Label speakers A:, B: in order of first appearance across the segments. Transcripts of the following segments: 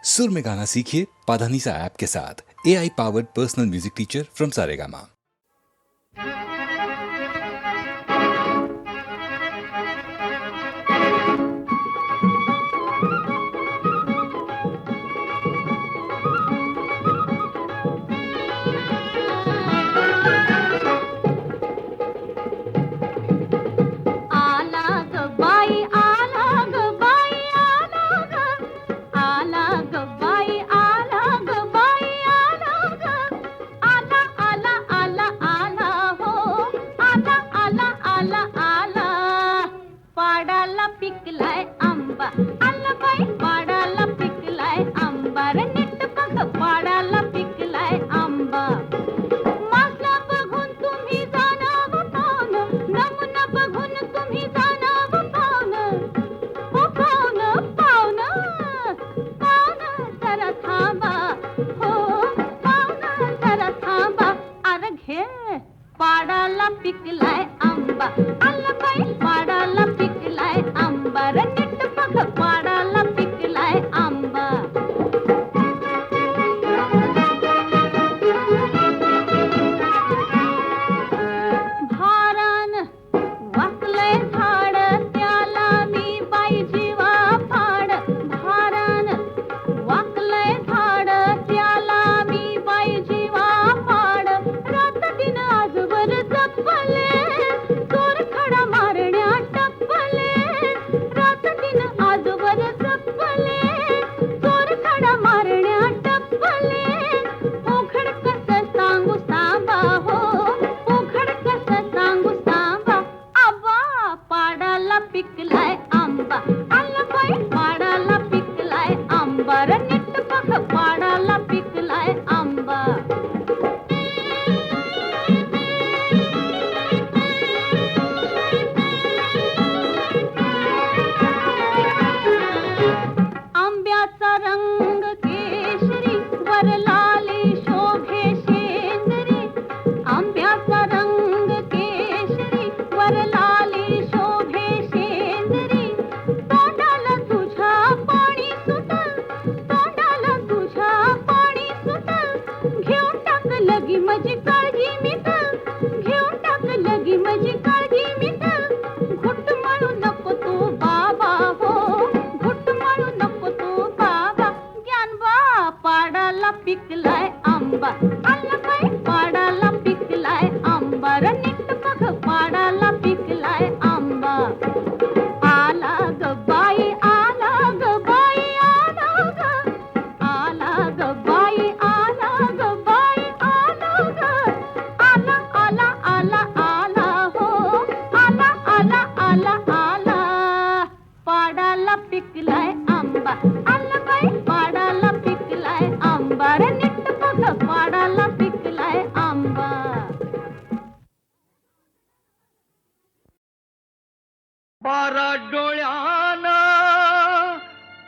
A: सुर में गाना सीखिए पाधानीसा ऐप के साथ। AI powered personal music teacher from Saregama.
B: पाडाला पिकलाय आंबा आला बाई पाडाला पिकलाय आंबा रे नीट बघ पाडाला पिकलाय आंबा भारान वाकलंय झाड त्याला मी बाई जीवा फाड भारान वाकलंय झाड त्याला मी बाई जीवा फाड रात दिन आजवर जपले चोर खडा मारण्या टपले रात दिन आजवर जपले चोर खडा मारण्या टपले उघड कसं सांगू सांबा हो उघड कसं सांगू सांबा आबा पाडाला पिकलाय आंबा आला बाई पाडाला पिकलाय आंबा रे नीट बघ पाडाला पिकलाय आंबा आंब्याचा रंग केशरी वर लाली शोभे शेंदरी आंब्याचा रंग केशरी वर लाली शोभे शेंदरी तोंडाला तुझ्या पाणी सुटल तोंडाला तुझ्या पाणी सुटल घेऊन टाक लगी माझी काळजी मिटल घेऊन टाक लगी माझी काळजी मिटल घुट म्हणू नको तू बाबा हो घुट म्हणू नको तू बाबा ज्ञानबा पाडाला पिकलाय आंबा आला बाई पाडाला पिकलाय आंबा रे नीट बघ पाडाला पिकलाय आंबा आला ग बाई आला ग बाई आला ग आला ग बाई आला ग बाई आला ग आला आला आला आला हो आला आला आला आला पाडाला पिकलाय आंबा आला बाई पाडाला पिकलाय आंबा रे नीट बघ पाडाला पिकलाय आंबा
C: बारा डोळ्यान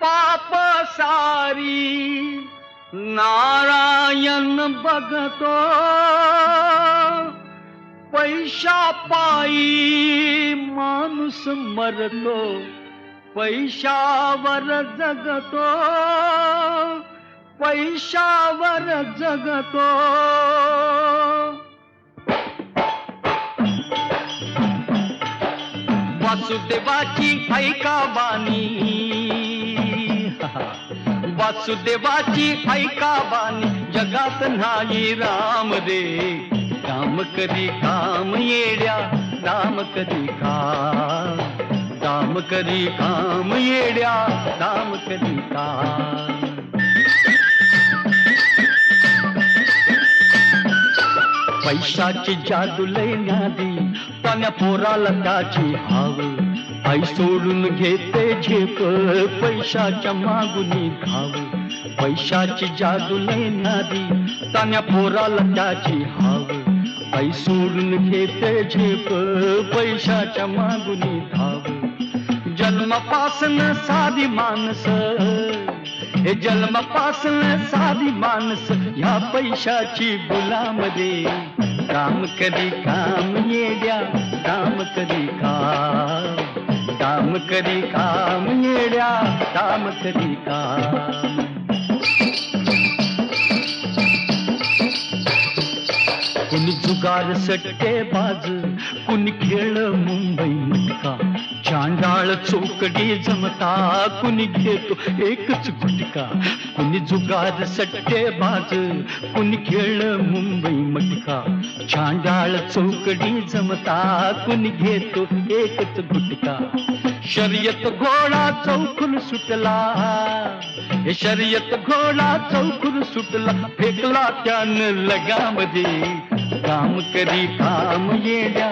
C: पाप सारी नारायण बघतो पैशा पायी माणूस मरतो पैशावर जगतो पैशावर जगतो वासुदेवाची ऐका बानी वासुदेवाची ऐका बानी जगात नाही राम रे राम करी काम येड्या राम करी काम करी काम येड्या राम करी काम पैशाची जादू लय नादी पाण्या पोराला त्याची हाव आई सोडून घेते झेप पैशाच्या मागुनी धाव पैशाची जादू लय नादी तान्या पोराला त्याची हाव आई सोडून घेते झेप पैशाच्या मागुनी धाव जन्मापासून साधी माणस हे जन्मापासून साधी माणस ह्या पैशाची गुलाम रे काम करी काम येड्या काम करी काम करी काम येड्या काम करी काम कुणी जुगार सट्टेबाज, कुणी खेळ मुंबई मटका, चांडाळ चौकडी जमता कुणी घेतो एकच गुटका. कुणी जुगार सट्टेबाज, कुणी खेळ मुंबई मटका, चांडाळ चौकडी जमता कुणी घेतो एकच गुटका. शर्यत घोडा चौकून सुटला, हे शर्यत घोडा चौकून सुटला, फेकला त्यानं लगामध्ये. काम करी काम येड्या,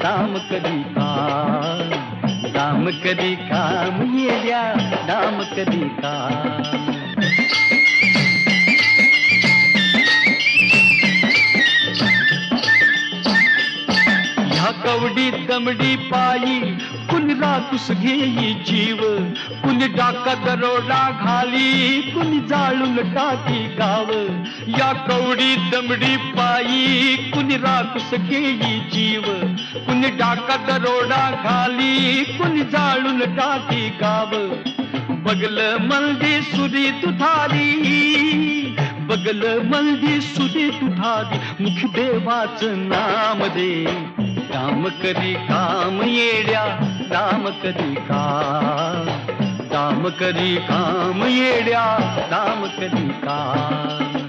C: काम करी काम, काम करी काम येड्या, काम करी काम. ह्या कवडी दमडी पायी कुणी रातूस घेई जीव, कुणी डाका दरोडा घाली, कुणी जाळून टाकी गाव. या कवडी दमडी पायी कुणी रातूस घेई जीव, कुणी डाका दरोडा घाली, कुणी जाळून टाकी गाव. बगल मल्दी सुरी तुधारी, बगल मल्दी सुरी तुधारी, मुख देवाचं नाम दे. काम करी काम येड्या, काम करी काम, काम करी काम येड्या, काम करी काम.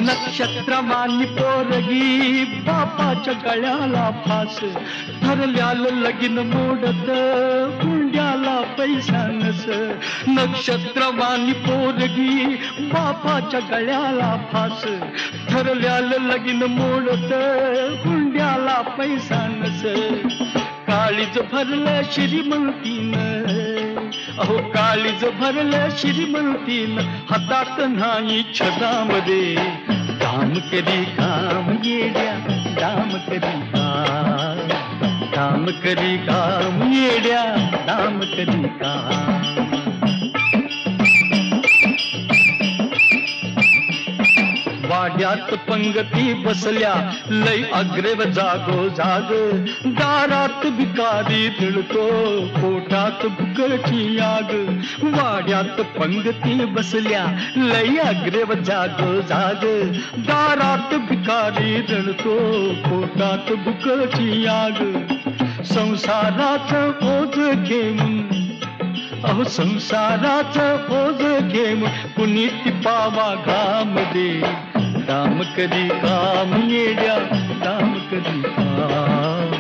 C: नक्षत्रमानी पोरगी बापाच्या गळ्याला फास, ठरल्यालं लगीन मोडत हुंड्याला पैसा नस. नक्षत्रमानी पोरगी बापाच्या गळ्याला फास, ठरल्यालं लगीन मोडत हुंड्याला पैसा नस. काळीज भरलं श्रीमंतीनं, अहो काळीज भरलं श्रीमंतीनं, हातात नाही छदामध्ये. काम करी काम येड्या, काम करी काम, काम करी काम येड्या, काम करी काम. वाड्यात पंगती बसल्या लय अग्रेव जागो जाग, दारात भिकारी तिळतो पोटात भुकची आग. वाड्यात पंगती बसल्या लय अग्रेव जागो जाग, दारात भिकारी तिळतो पोटात भुकची आग. संसाराचं ओझ घेऊन, अहो संसाराचं ओझ घेऊन कुणी टिपावा घाम दे. काम करी काम येड्या, काम करी काम,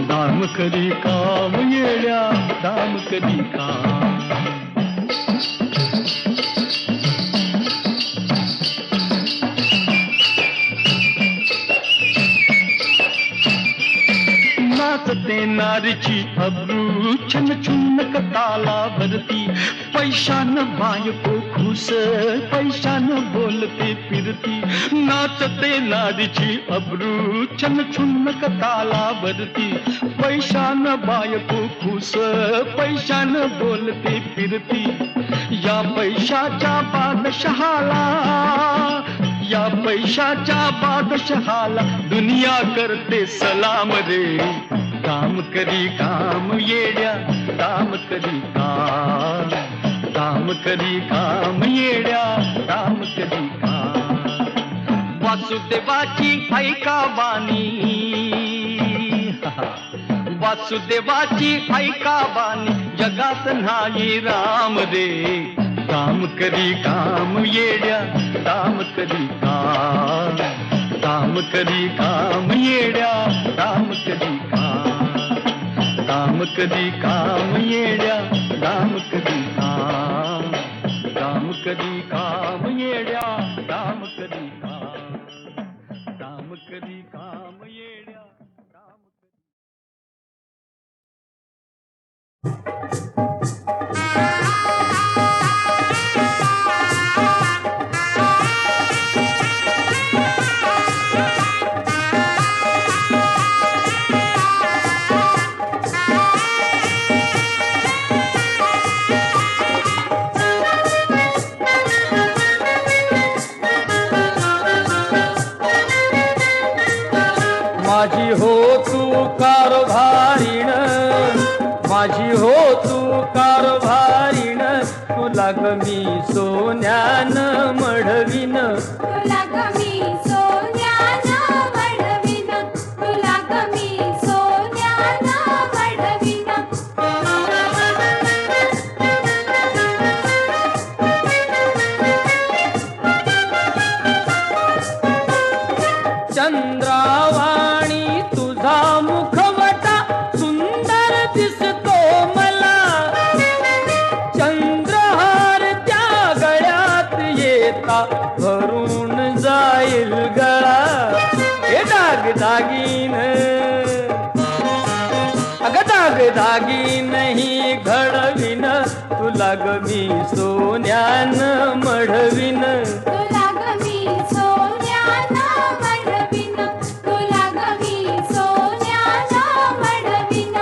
C: काम करी काम येड्या, काम करी काम. नाचते नारीची अब्रू छन छुन्न ताला भरती, पैशानं बायको खुश, पैशानं बोलते फिरती. नाचते नारीची अब्रू छन छुन्न ताला भरती, पैशानं बायको खुश, पैशानं बोलते फिरती. या पैशाच्या बादशहाला, या पैशाच्या बादशहाला दुनिया करते सलाम रे. काम करी काम येड्या, काम करी काम, काम करी काम येड्या, काम करी काम. वासुदेवाची ऐका वाणी, वासुदेवाची ऐका वाणी, जगात नाही राम रे. काम करी काम येड्या, काम करी काम, काम करी काम येड्या, काम करी काम, काम करी काम येड्या, काम करी काम, काम करी काम येड्या, काम करी काम, काम करी काम येड्या, काम करी.
D: माझी हो तू कारभारीण, माझी हो तू कारभारीण, तुला ग मी सोन्यानं मढवीन,
B: तुला ग मी सोन्यानं मढवीन, तुला ग मी सोन्यानं मढवीन.
D: चंद्रावाणी तुझा मुखवटा सुंदर दिसतो मला, चंद्रहार त्या गळ्यात येता भरून जाईल गळा. हे दागदागीन अग दागदागीन ही घडवीन, तुला ग मी सोन्यानं मढवीन,
B: तुला ग मी सोन्यानं मढवीन, तुला ग मी सोन्यानं मढवीन.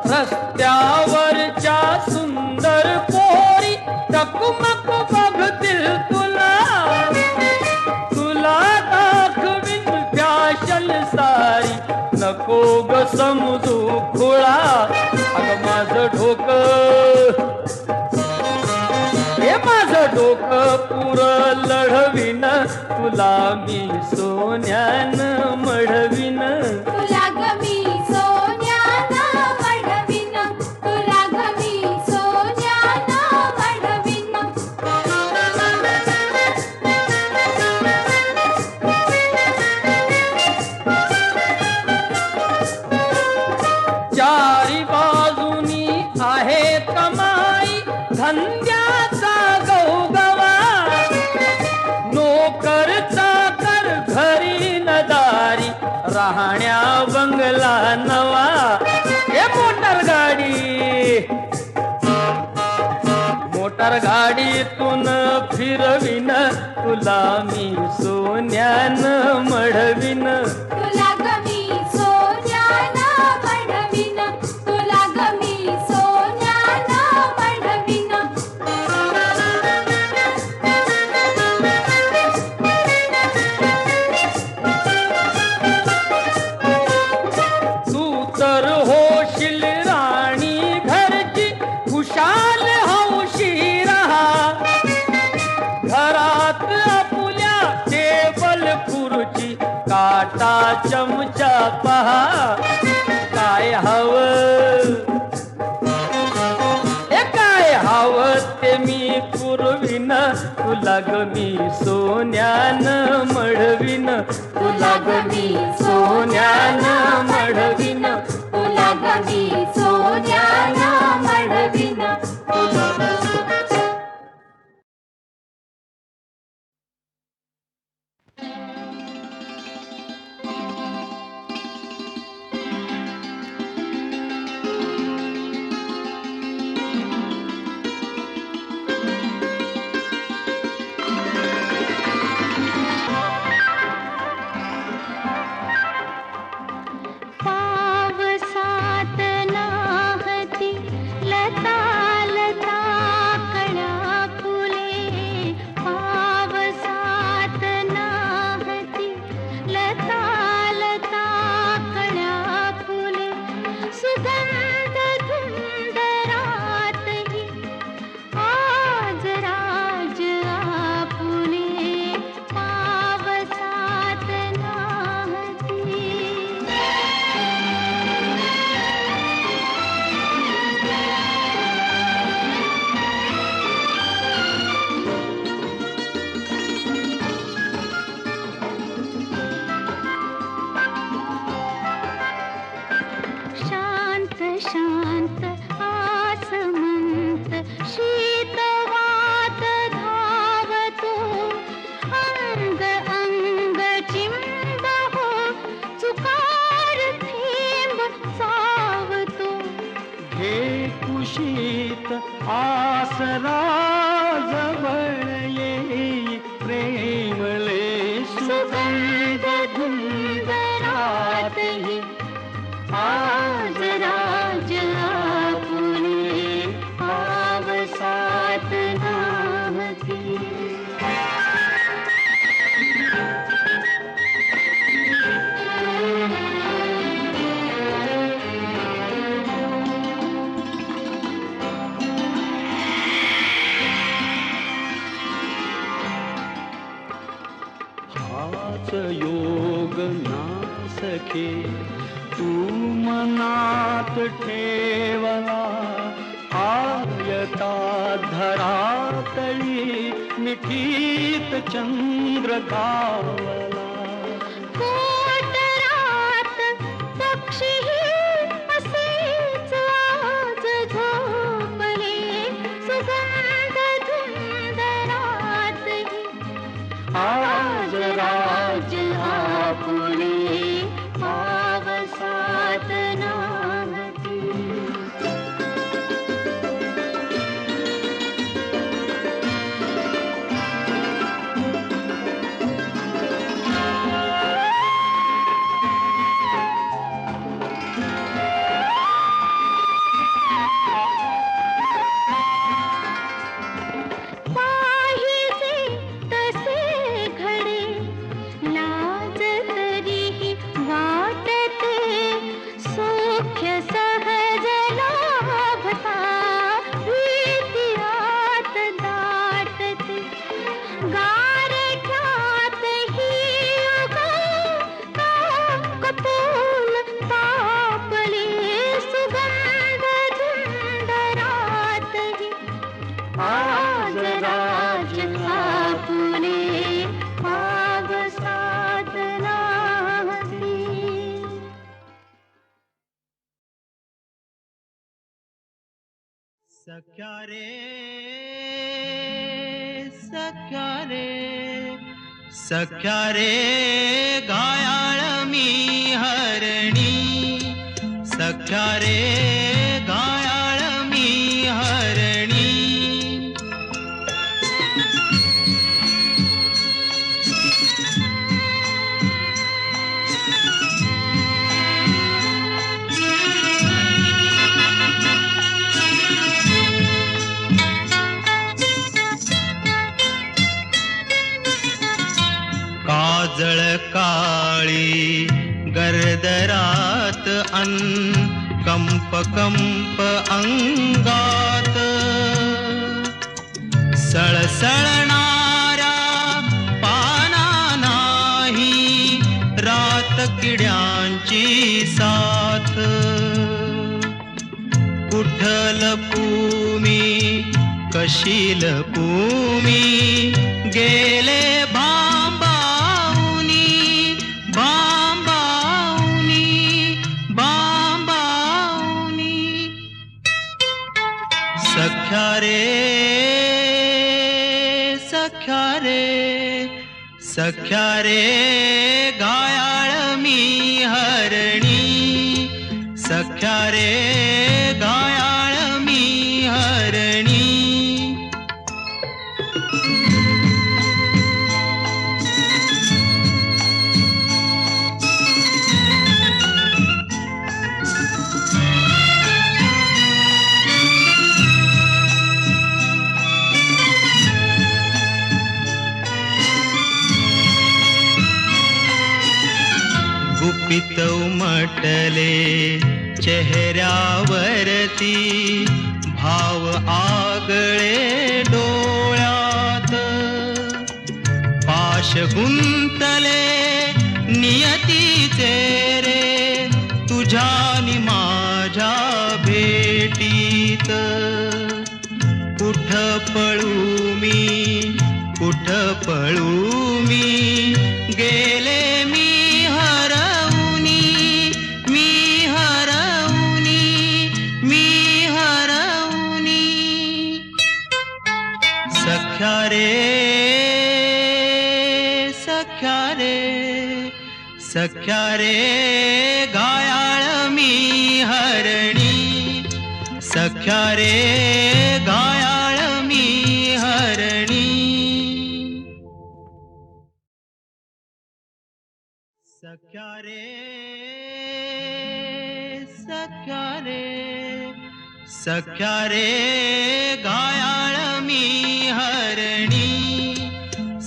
D: रस्त्यावरच्या सुंदर पोरी टकमक बघतील तुला, तुला दाखवीन फॅशन सारी, नको ग समजू खुळा. अग माझं डोकं हे माझं डोकं पुरं लढवीन, तुला मी सोन्यानं मढवीन,
B: तुला ग मी सोन्यानं मढवीन, तुला ग मी सोन्यानं मढवीन.
D: चारी बाजूनी आहे कमाई धंद्याचा गवगवा, नोकर चाकर घरी न दारी, राहण्या बंगला नवा. हे मोटर गाडीतून फिरवीन, तुला मी सोन्यानं मढवीन,
B: तुला ग मी सोन्यानं मढवीन, तुला ग मी सोन्यानं मढवीन.
D: तू तर होशील राणी घरची, खुशाल हौशी रहा, घरात आपुल्या टेबल खुर्ची, काटा चमचा पहा. काय हवं हे काय हवं ते मी पुरवीन, तुला ग मी सोन्यानं मढवीन, तुला ग मी सोन्यानं मढवीन,
B: तुला ग मी सोन्यानं मढवीन. पावसात नाहती लता लता
C: हाच योग ना सखे तू मनात ठेवला आयता धरातळी मिठीत चंद्र गावला
B: कोटरात पक्षीही असेच आज झोपले सुगंध धुंदरातही आज राज्य आपुले पावसात नाहती पाहिजे तसे घडे लाज तरीही वाटते सौख्य सहज लाभता भीतीत दाटते गारठ्यात ही कपोल तापले सुगंध धुंदरातही आज राज आपुले पावसात नाहती
C: सख्या रे सख्या रे सख्या रे गायाळ मी हरणी सख्या रे गायाळ मी हरणी काजळ काळी गर्दरात कंप कंप अंगात सळसळणाऱ्या पाना नाही रात किड्यांची साथ कुठल पुमी कशील पुमी गेले बांबाऊनी बांबाऊनी बांबाऊनी सख्या रे सख्या रे सख्या रे गायाळ मी हरणी सख्या रे गायाळ मी हरणी गुपित उमटले चेहऱ्यावरती भाव आगळे डोळ्यात पाश गुंतले नियतीचे रे तुझ्या नि माझ्या भेटीत कुठ पळू मी गेले मी हरवूनी सख्या रे सख्या रे सख्या रे गायाळ मी हरणी सख्या रे गायाळ मी हरणी सख्या रे सख्या रे सख्या रे गायाळ मी हरणी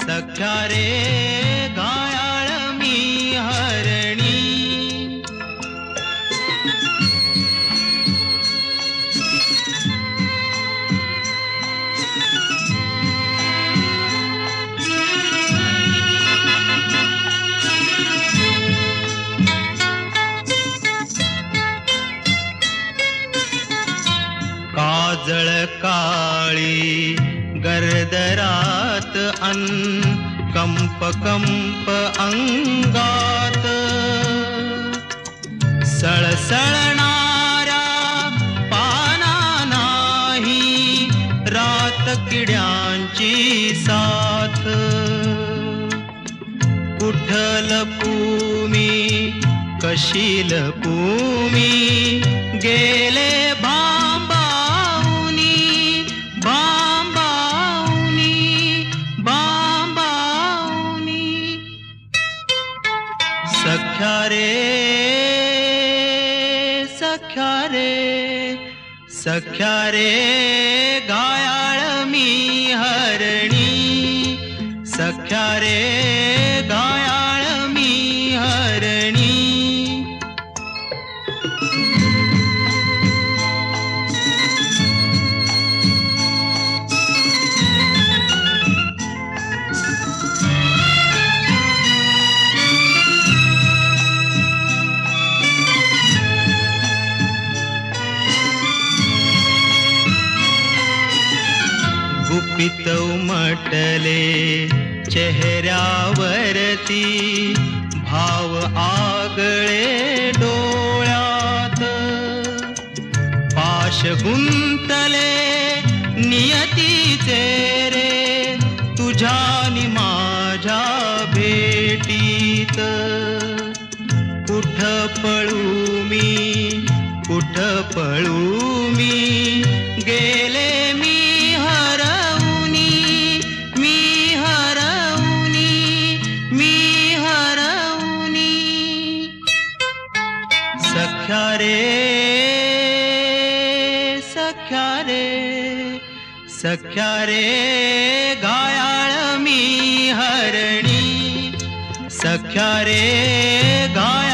C: सख्या रे गायाळ मी हरणी
E: दरात कंप कंप अंगात सळसळणाऱ्या पाना नाही रात किड्यांची साथ कुठल लपूमी कशी लपूमी गेले बांबाऊनी बांबाऊनी बांबाऊनी सख्या रे सख्या रे सख्या रे घायाळ मी हरणी सख्या रे घायाळ मी हरणी गुपित उमटले चेहऱ्यावरती भाव आगळे डोळ्यात पाश गुंतले नियतीचे रे तुझ्यानी माझ्या भेटीत कुठ पळू मी गेले मी सख्या रे घायाळ मी हरणी सख्या रे घायाळ